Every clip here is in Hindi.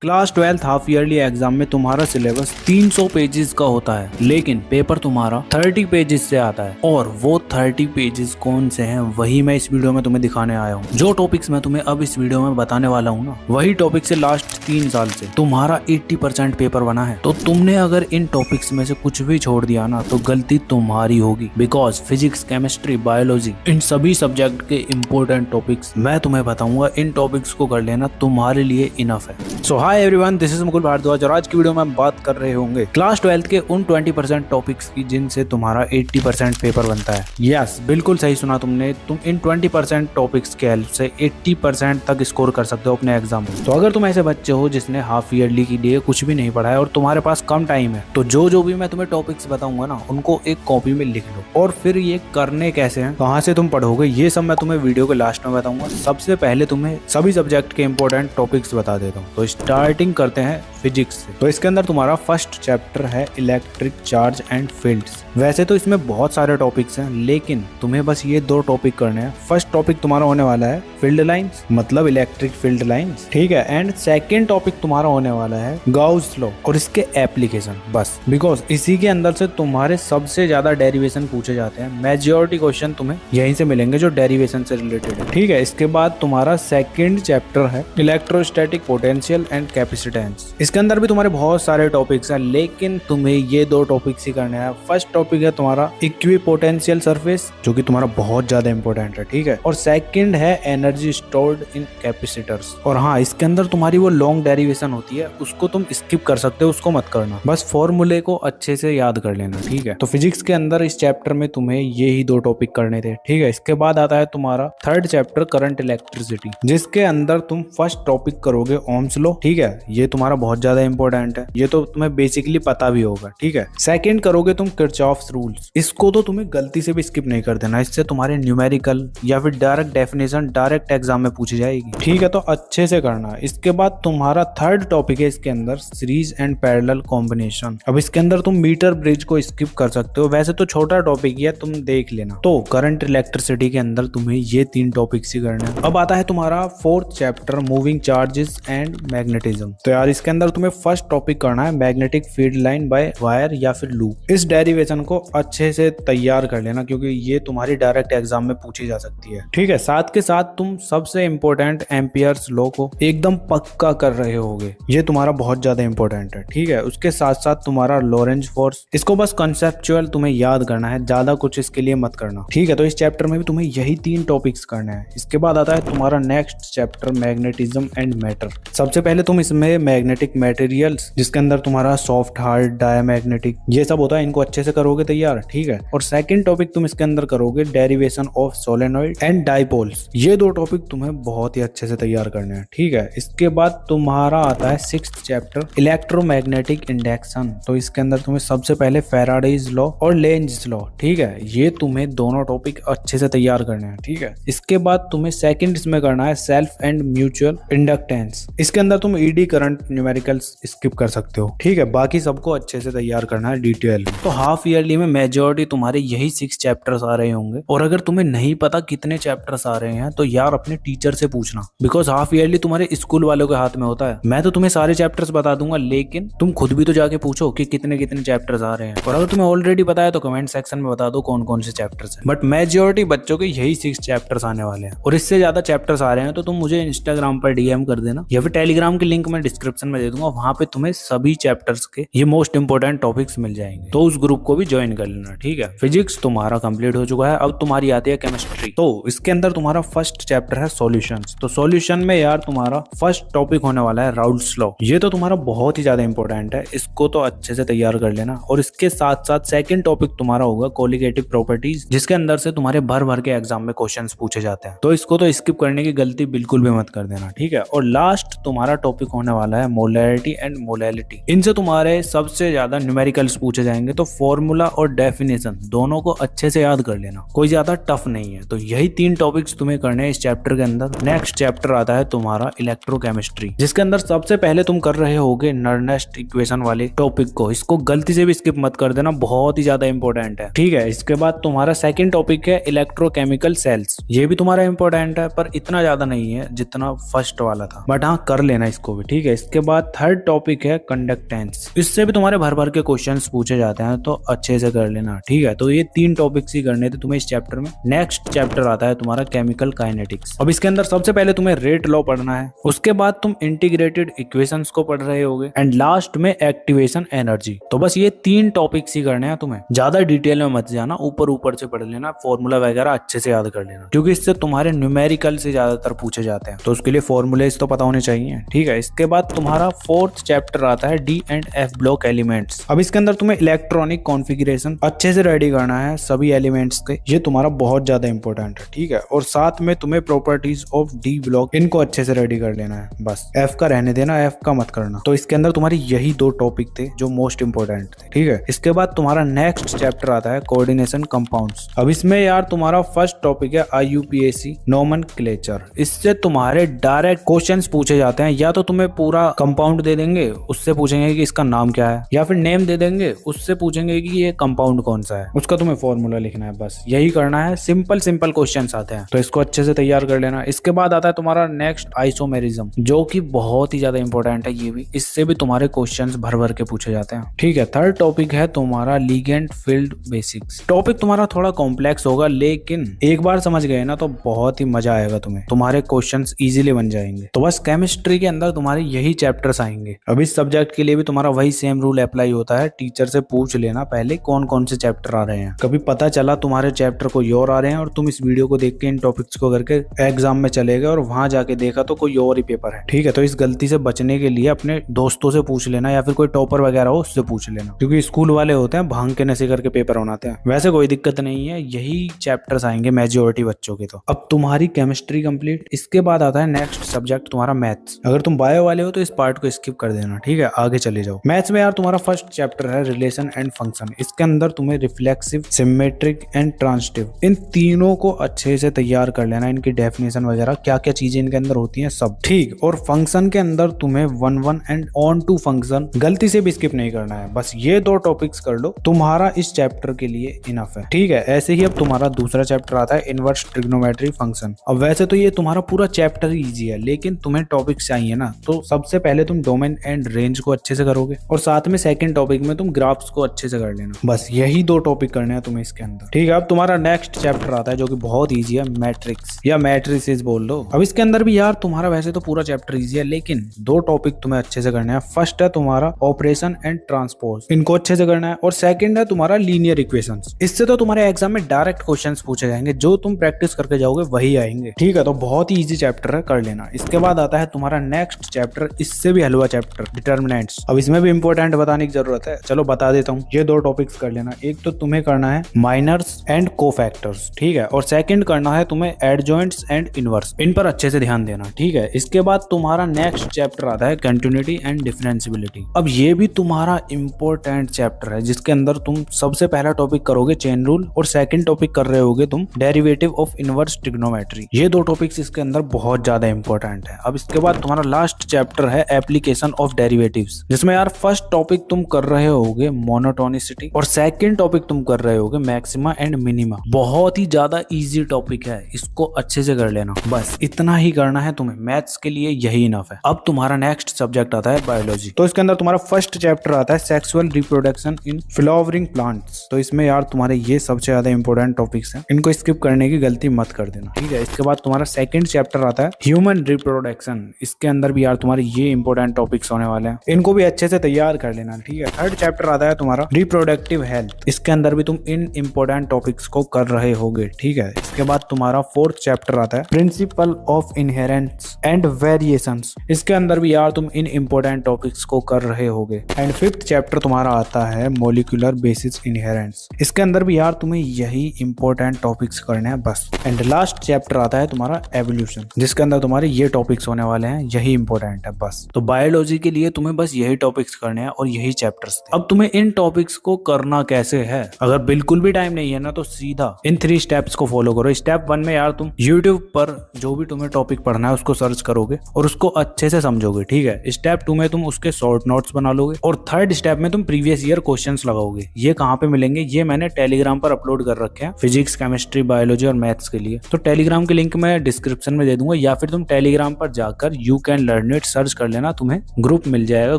क्लास 12 हाफ ईयरली एग्जाम में तुम्हारा सिलेबस 300 पेजेस का होता है, लेकिन पेपर तुम्हारा 30 पेजेस से आता है। और वो 30 पेजेस कौन से हैं वही मैं इस वीडियो में तुम्हें दिखाने आया हूँ। जो टॉपिक्स मैं तुम्हें अब इस वीडियो में बताने वाला हूँ ना, वही टॉपिक से लास्ट 3 साल से तुम्हारा 80% पेपर बना है। तो तुमने अगर इन टॉपिक्स में से कुछ भी छोड़ दिया ना, तो गलती तुम्हारी होगी। बिकॉज फिजिक्स, केमिस्ट्री, बायोलॉजी, इन सभी सब्जेक्ट के इम्पोर्टेंट टॉपिक्स मैं तुम्हें बताऊंगा। इन टॉपिक्स को कर लेना तुम्हारे लिए इनफ है। So hi everyone, this is Mukul Bhardwaj और आज की वीडियो में हम बात कर रहे होंगे क्लास 12 के उन 20% टॉपिक्स की जिनसे तुम्हारा 80% पेपर बनता है। यस, बिल्कुल सही सुना तुमने। तुम इन 20% टॉपिक्स के हेल्प से 80% तक स्कोर कर सकते हो अपने एग्जाम में। तो अगर तुम ऐसे बच्चे हो जिसने हाफ ईयरली के लिए कुछ भी नहीं पढ़ा है और तुम्हारे पास कम टाइम है, तो जो भी मैं तुम्हें टॉपिक्स बताऊंगा ना, उनको एक कॉपी में लिख लो। और फिर ये करने कैसे हैं, कहाँ से तुम पढ़ोगे, ये सब मैं तुम्हें वीडियो के लास्ट में बताऊंगा। सबसे पहले तुम्हें सभी सब्जेक्ट के इंपॉर्टेंट टॉपिक्स बता देता हूँ। तो स्टार्टिंग करते हैं फिजिक्स से। तो इसके अंदर तुम्हारा फर्स्ट चैप्टर है इलेक्ट्रिक चार्ज एंड फील्ड्स। वैसे तो इसमें बहुत सारे टॉपिक्स हैं, लेकिन तुम्हें बस ये 2 टॉपिक करने हैं। फर्स्ट टॉपिक तुम्हारा होने वाला है फील्ड लाइंस, मतलब इलेक्ट्रिक फील्ड लाइंस, ठीक है। एंड सेकंड टॉपिक तुम्हारा होने वाला है गाउस लॉ और इसके एप्लीकेशन। बस बिकॉज इसी के अंदर से तुम्हारे सबसे ज्यादा डेरिवेशन पूछे जाते हैं। मेजॉरिटी क्वेश्चन तुम्हें यहीं से मिलेंगे जो डेरिवेशन से रिलेटेड है, ठीक है। इसके बाद तुम्हारा सेकंड चैप्टर है इलेक्ट्रोस्टैटिक पोटेंशियल एंड कैपेसिटेंस। इसके अंदर भी तुम्हारे बहुत सारे टॉपिक्स हैं, लेकिन तुम्हें ये 2 टॉपिक्स ही करने हैं। फर्स्ट टॉपिक है तुम्हारा इक्विपोटेंशियल सरफेस, जो कि तुम्हारा बहुत ज्यादा इंपॉर्टेंट है, ठीक है। और सेकंड है एनर्जी स्टोर्ड इन कैपेसिटर्स। और हाँ, इसके अंदर तुम्हारी वो लॉन्ग डेरिवेशन होती है, उसको तुम स्किप कर सकते हो, उसको मत करना। बस फॉर्मूले को अच्छे से याद कर लेना, ठीक है। तो फिजिक्स के अंदर इस चैप्टर में तुम्हें ये ही 2 टॉपिक करने थे, ठीक है। इसके बाद आता है तुम्हारा थर्ड चैप्टर करंट इलेक्ट्रिसिटी, जिसके अंदर तुम फर्स्ट टॉपिक करोगे ओम्स लॉ, ठीक है। ये तुम्हारा बहुत ज्यादा इंपॉर्टेंट है, ये तो तुम्हें बेसिकली पता भी होगा, ठीक है। सेकंड करोगे तुम किरचॉफ्स रूल्स। इसको तो तुम्हें गलती से भी स्किप नहीं कर देना, इससे तुम्हारे न्यूमेरिकल या फिर डायरेक्ट डेफिनेशन डायरेक्ट एग्जाम में पूछी जाएगी, ठीक है। तो अच्छे से करना। इसके बाद तुम्हारा थर्ड टॉपिक है इसके अंदर सीरीज एंड पैरेलल कॉम्बिनेशन। अब इसके अंदर तुम मीटर ब्रिज को स्किप कर सकते हो, वैसे तो छोटा टॉपिक ही है, तुम देख लेना। तो करंट इलेक्ट्रिसिटी के अंदर तुम्हें ये 3 टॉपिक्स ही करने हैं। अब आता है तुम्हारा fourth chapter moving charges and magnetism. तो यार इसके अंदर तुम्हें फर्स्ट टॉपिक करना है magnetic field line by wire या फिर लूप। इस डेरिवेशन को अच्छे से तैयार कर लेना, क्योंकि ये तुम्हारी डायरेक्ट एग्जाम में पूछी जा सकती है, ठीक है। साथ के साथ तुम सबसे इंपॉर्टेंट एम्पियर्स लॉ को एकदम पक्का कर रहे होगे, ये तुम्हारा बहुत ज्यादा इंपॉर्टेंट है, ठीक है। उसके साथ साथ तुम्हारा लॉरेंज फोर्स, इसको बस कंसेप्चुअल तुम्हें याद करना है, ज्यादा कुछ इसके लिए मत करना, ठीक है। तो इस चैप्टर में भी तुम्हें यही 3 टॉपिक्स करने हैं। इसके बाद आता है तुम्हारा next chapter magnetism and matter. सबसे पहले तुम इसमें मैग्नेटिक मटेरियल्स, जिसके अंदर तुम्हारा सॉफ्ट, हार्ड, डायमैग्नेटिक, ये सब होता है, इनको अच्छे से करोगे तैयार, ठीक है। और सेकंड टॉपिक तुम इसके अंदर करोगे derivation of solenoid and dipoles. ये 2 टॉपिक तुम्हें बहुत ही अच्छे से तैयार करने हैं, ठीक है। इसके बाद तुम्हारा आता है सिक्स्थ चैप्टर इलेक्ट्रोमैग्नेटिक इंडक्शन। तो इसके अंदर तुम्हें सबसे पहले फैराडेज लॉ और लेंज लॉ, ठीक है। ये तुम्हें दोनों टॉपिक अच्छे से तैयार करने हैं, ठीक है। इसके बाद तुम्हें सेकंड इसमें करना है सेल्फ एंड म्यूचुअल इंडक्टेंस। इसके अंदर तुम ईडी करंट न्यूमेरिकल्स स्किप कर सकते हो, ठीक है। बाकी सबको अच्छे से तैयार करना है डिटेल। तो हाफ ईयरली में मेजॉरिटी तुम्हारे यही 6 चैप्टर्स आ रहे होंगे। और अगर तुम्हें नहीं पता कितने चैप्टर्स आ रहे हैं, तो यार अपने टीचर से पूछना, बिकॉज हाफ ईयरली तुम्हारे स्कूल वालों के हाथ में होता है। मैं तो तुम्हें सारे चैप्टर्स बता दूंगा, लेकिन तुम खुद भी तो जाके पूछो कि कितने कितने चैप्टर्स आ रहे हैं। और अगर तुम्हें ऑलरेडी पता है तो कमेंट सेक्शन में बता दो कौन कौन से चैप्टर्स हैं। बट मेजॉरिटी बच्चों के यही 6 चैप्टर्स आने वाले हैं। और इससे ज्यादा चैप्टर्स आ रहे हैं तो तुम मुझे इंस्टाग्राम पर डीएम कर देना, या फिर टेलीग्राम की लिंक मैं डिस्क्रिप्शन में दे दूंगा। वहां पे तुम्हें सभी चैप्टर्स के ये मोस्ट इंपोर्टेंट टॉपिक्स मिल जाएंगे, तो उस ग्रुप को भी ज्वाइन कर लेना, ठीक है। फिजिक्स तुम्हारा कंप्लीट हो चुका है, अब तुम्हारी आती है केमिस्ट्री। तो इसके अंदर तुम्हारा फर्स्ट चैप्टर है सॉल्यूशंस। तो सॉल्यूशन में यार तुम्हारा फर्स्ट टॉपिक होने वाला है राउल्स लॉ। ये तो तुम्हारा बहुत ही ज्यादा इंपॉर्टेंट है, इसको तो अच्छे से तैयार कर लेना। और इसके साथ साथ सेकंड टॉपिक तुम्हारा होगा कोलिगेटिव प्रॉपर्टीज, जिसके अंदर से तुम्हारे भर भर के एग्जाम में क्वेश्चंस पूछे जाते हैं। तो इसको तो स्किप करने की गलती बिल्कुल भी मत कर देना, ठीक है। और लास्ट तुम्हारा टॉपिक होने वाला है मोलैरिटी एंड मोलैलिटी। इनसे तुम्हारे सबसे ज्यादा न्यूमेरिकल्स पूछे जाएंगे। तो फॉर्मूला और डेफिनेशन दोनों को अच्छे से याद कर लेना, कोई ज्यादा टफ नहीं है। तो यही 3 टॉपिक्स तुम्हें करने हैं इस चैप्टर के अंदर। नेक्स्ट चैप्टर आता है तुम्हारा इलेक्ट्रोकेमिस्ट्री, जिसके अंदर सबसे पहले तुम कर रहे होगे नर्नेस्ट इक्वेशन वाले टॉपिक को। इसको गलती से भी स्किप मत कर देना, बहुत ही ज्यादा इंपॉर्टेंट है, ठीक है। इसके बाद तुम्हारा सेकंड टॉपिक है इलेक्ट्रोकेमिकल सेल्स। ये भी तुम्हारा इंपॉर्टेंट है, पर इतना ज्यादा नहीं है जितना फर्स्ट वाला था, बट हाँ कर लेना इसको को भी, ठीक है। इसके बाद थर्ड टॉपिक है कंडक्टेंस। इससे भी तुम्हारे भर भर के क्वेश्चंस पूछे जाते हैं, तो अच्छे से कर लेना, ठीक है। तो ये 3 टॉपिक्स ही करने थे तुम्हें इस चैप्टर में। नेक्स्ट चैप्टर आता है तुम्हारा केमिकल काइनेटिक्स। अब इसके अंदर सबसे पहले तुम्हें रेट लॉ पढ़ना है, उसके बाद तुम इंटीग्रेटेड इक्वेशंस को पढ़ रहे होगे, एंड लास्ट में एक्टिवेशन एनर्जी। तो बस ये 3 टॉपिक्स ही करने हैं तुम्हें, ज्यादा डिटेल में मत जाना, ऊपर ऊपर से पढ़ लेना, फॉर्मूला वगैरह अच्छे से याद कर लेना, क्योंकि इससे तुम्हारे न्यूमेरिकल से ज्यादातर पूछे जाते हैं, तो उसके लिए फॉर्मूलेज तो पता होने चाहिए, ठीक है। इसके बाद तुम्हारा फोर्थ चैप्टर आता है D and F block elements. अब इसके अंदर तुम्हें इलेक्ट्रॉनिक कॉन्फ़िगरेशन अच्छे से रेडी करना है सभी एलिमेंट्स के, ये तुम्हारा बहुत ज्यादा इंपॉर्टेंट है, ठीक है। और साथ में तुम्हें प्रॉपर्टीज ऑफ डी ब्लॉक, इनको अच्छे से रेडी कर लेना है, बस एफ का रहने देना, एफ का मत करना। तो इसके अंदर तुम्हारी यही 2 टॉपिक थे जो मोस्ट इंपॉर्टेंट थे, ठीक है। इसके बाद तुम्हारा नेक्स्ट चैप्टर आता है कोऑर्डिनेशन कंपाउंड्स। अब इसमें यार तुम्हारा फर्स्ट टॉपिक है IUPAC नोमेनक्लेचर। इससे तुम्हारे डायरेक्ट क्वेश्चंस पूछे जाते हैं, या तो तुम्हें पूरा कंपाउंड दे देंगे, उससे पूछेंगे कि इसका नाम क्या है, या फिर नेम दे देंगे, उससे पूछेंगे कि ये कंपाउंड कौन सा है, उसका तुम्हें फॉर्मूला लिखना है, बस यही करना है। सिंपल सिंपल क्वेश्चंस आते हैं, तो इसको अच्छे से तैयार कर लेना। इसके बाद आता है तुम्हारा नेक्स्ट आइसोमेरिज्म, जो कि बहुत ही ज्यादा इंपॉर्टेंट है ये भी, इससे भी तुम्हारे क्वेश्चंस भर भर के पूछे जाते हैं, ठीक है। थर्ड टॉपिक है तुम्हारा लिगेंड फील्ड बेसिक्स। टॉपिक तुम्हारा थोड़ा कॉम्प्लेक्स होगा, लेकिन एक बार समझ गए ना तो बहुत ही मजा आएगा तुम्हें, तुम्हारे क्वेश्चंस इजीली बन जाएंगे। तो बस केमिस्ट्री के अंदर तुम्हारे यही चैप्टर्स आएंगे। अब इस सब्जेक्ट के लिए भी तुम्हारा वही सेम रूल अप्लाई होता है, टीचर से पूछ लेना पहले कौन कौन से चैप्टर आ रहे हैं। कभी पता चला तुम्हारे चैप्टर कोई और आ रहे हैं और तुम इस वीडियो को देख के इन टॉपिक्स को करके एग्जाम में चले गए और वहां जाके देखा तो कोई और ही पेपर है, ठीक है। तो इस गलती से बचने के लिए अपने दोस्तों से पूछ लेना, या फिर कोई टॉपर वगैरह हो उससे पूछ लेना, क्योंकि स्कूल वाले होते हैं भांग के नशे करके पेपर बनाते हैं। वैसे कोई दिक्कत नहीं है, यही चैप्टर्स आएंगे मेजॉरिटी बच्चों के। तो अब तुम्हारी केमिस्ट्री कंप्लीट। इसके बाद आता है नेक्स्ट सब्जेक्ट तुम्हारा मैथ्स। अगर तुम बायो वाले हो तो इस पार्ट को स्किप कर देना, ठीक है, आगे चले जाओ। मैथ्स में यार तुम्हारा फर्स्ट चैप्टर है रिलेशन एंड फंक्शन। इसके अंदर तुम्हें रिफ्लेक्सिव, सिमेट्रिक एंड ट्रांजिटिव, इन तीनों को अच्छे से तैयार कर लेना, इनकी डेफिनेशन वगैरह क्या क्या चीजें इनके अंदर होती हैं सब, ठीक। और फंक्शन के अंदर तुम्हें 1 एंड ऑन टू फंक्शन गलती से भी स्किप नहीं करना है, बस ये 2 टॉपिक्स कर लो, तुम्हारा इस चैप्टर के लिए इनफ है, ठीक है। ऐसे ही अब तुम्हारा दूसरा चैप्टर आता है इनवर्स ट्रिग्नोमेट्री फंक्शन। अब वैसे तो ये तुम्हारा पूरा चैप्टर ही इजी है, लेकिन तुम्हें टॉपिक्स चाहिए ना, तो सबसे पहले तुम डोमेन एंड रेंज को अच्छे से करोगे, और साथ में सेकंड टॉपिक में तुम ग्राफ्स को अच्छे से कर लेना। बस यही 2 टॉपिक करने हैं तुम्हें इसके अंदर, ठीक है। अब तुम्हारा नेक्स्ट चैप्टर आता है जो कि बहुत ईजी है, मैट्रिक्स या मैट्रिसेस बोल लो। अब इसके अंदर भी यार तुम्हारा वैसे तो पूरा चैप्टर ईजी है, लेकिन 2 टॉपिक तुम्हें अच्छे से करने हैं। फर्स्ट है तुम्हारा ऑपरेशन एंड ट्रांसपोज, इनको अच्छे से करना है, और सेकंड है तुम्हारा लीनियर इक्वेशंस। इससे तो तुम्हारे एग्जाम में डायरेक्ट क्वेश्चंस पूछे जाएंगे, जो तुम प्रैक्टिस करके जाओगे वही आएंगे, ठीक है। तो बहुत ही इजी चैप्टर है, कर लेना। इसके बाद आता है तुम्हारा नेक्स्ट चैप्टर, इससे भी हलवा चैप्टर, डिटर्मिनेंट्स। अब इसमें भी इंपॉर्टेंट बताने की जरूरत है, चलो बता देता हूँ। ये 2 टॉपिक्स कर लेना। एक तो तुम्हें करना है माइनर्स एंड कोफैक्टर्स, ठीक है, और सेकंड करना है तुम्हें एडजॉइंट्स एंड इनवर्स, इन पर अच्छे से ध्यान देना, ठीक है। इसके बाद तुम्हारा नेक्स्ट चैप्टर आता है कंटिन्यूटी एंड डिफरेंशियबिलिटी। अब ये भी तुम्हारा इंपॉर्टेंट चैप्टर है, जिसके अंदर तुम सबसे पहला टॉपिक करोगे चेन रूल, और सेकंड टॉपिक कर रहे होगे तुम डेरिवेटिव ऑफ इनवर्स ट्रिग्नोमेट्री। ये 2 टॉपिक्स इसके अंदर बहुत ज्यादा इंपॉर्टेंट है। अब इसके बाद तुम्हारा लास्ट चैप्टर है एप्लीकेशन ऑफ डेरिवेटिव्स, जिसमें यार फर्स्ट टॉपिक तुम कर रहे होगे मोनोटोनिसिटी, और सेकंड टॉपिक तुम कर रहे होगे मैक्सिमा एंड मिनिमा। बहुत ही ज्यादा इजी टॉपिक है, इसको अच्छे से कर लेना, बस इतना ही करना है तुम्हें, मैथ्स के लिए यही इनफ है। अब तुम्हारा नेक्स्ट सब्जेक्ट आता है बायोलॉजी। तो इसके अंदर तुम्हारा फर्स्ट चैप्टर आता है sexual reproduction in flowering plants. तो इसमें यार तुम्हारे ये सबसे ज्यादा इंपॉर्टेंट टॉपिक्स हैं, इनको स्किप करने की गलती मत कर देना, ठीक है। इसके बाद तुम्हारा सेकंड चैप्टर आता है ह्यूमन रिप्रोडक्शन। इसके अंदर भी यार तुम्हारे ये इंपॉर्टेंट टॉपिक्स होने वाले हैं, इनको भी अच्छे से तैयार कर लेना, ठीक है। थर्ड चैप्टर आता है तुम्हारा रिप्रोडक्टिव हेल्थ। इसके अंदर भी तुम इन इंपॉर्टेंट टॉपिक्स को कर रहे होगे, ठीक है। इसके बाद तुम्हारा फोर्थ चैप्टर आता है प्रिंसिपल ऑफ इनहेरेंस एंड वेरिएशंस। इसके अंदर भी यार तुम इन इंपॉर्टेंट टॉपिक्स को कर रहे होगे। एंड फिफ्थ चैप्टर तुम्हारा आता है मॉलिक्यूलर बेसिस इनहेरेंस। इसके अंदर भी यार तुम्हें यही इंपॉर्टेंट टॉपिक्स करने हैं बस। एंड लास्ट चैप्टर आता है तुम्हारा एवोल्यूशन, जिसके अंदर तुम्हारे ये टॉपिक्स होने वाले हैं, यही इंपॉर्टेंट है बस। तो बायोलॉजी के लिए तुम्हें बस यही टॉपिक्स करने हैं और यही चैप्टर्स थे। अब तुम्हें इन टॉपिक्स को करना कैसे है, अगर बिल्कुल भी टाइम नहीं है ना तो सीधा इन 3 स्टेप्स को फॉलो करो। स्टेप 1 में यार तुम YouTube पर जो भी तुम्हें टॉपिक पढ़ना है उसको सर्च करोगे और उसको अच्छे से समझोगे, ठीक है। स्टेप 2 में तुम उसके शॉर्ट नोट्स बना लोगे, और थर्ड स्टेप में तुम प्रीवियस ईयर क्वेश्चंस लगाओगे। ये कहाँ पे मिलेंगे, ये मैंने टेलीग्राम पर अपलोड कर रखे हैं, फिजिक्स, केमिस्ट्री, बायोलॉजी और मैथ्स के लिए। तो टेलीग्राम की लिंक मैं डिस्क्रिप्शन में दे दूंगा, या फिर तुम टेलीग्राम पर जाकर you can learn internet search कर लेना, तुम्हें ग्रुप मिल जाएगा,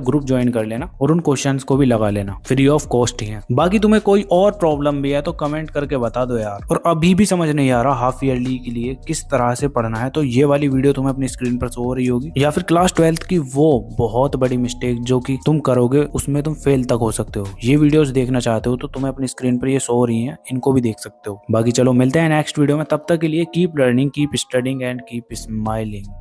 ग्रुप ज्वाइन कर लेना और उन क्वेश्चंस को भी लगा लेना, फ्री ऑफ कॉस्ट ही है। बाकी तुम्हें कोई और प्रॉब्लम भी है तो कमेंट करके बता दो यार। और अभी भी समझ नहीं आ रहा हाफ ईयरली के लिए किस तरह से पढ़ना है, तो ये वाली वीडियो तुम्हें अपनी स्क्रीन पर शो हो रही होगी, या फिर क्लास 12th की वो बहुत बड़ी मिस्टेक जो कि तुम करोगे उसमें तुम फेल तक हो सकते हो। ये वीडियोस देखना चाहते हो तो तुम्हें अपनी स्क्रीन पर ये शो हो रही हैं, इनको भी देख सकते हो। बाकी चलो मिलते हैं नेक्स्ट वीडियो में, तब तक के लिए keep learning, keep studying and keep smiling.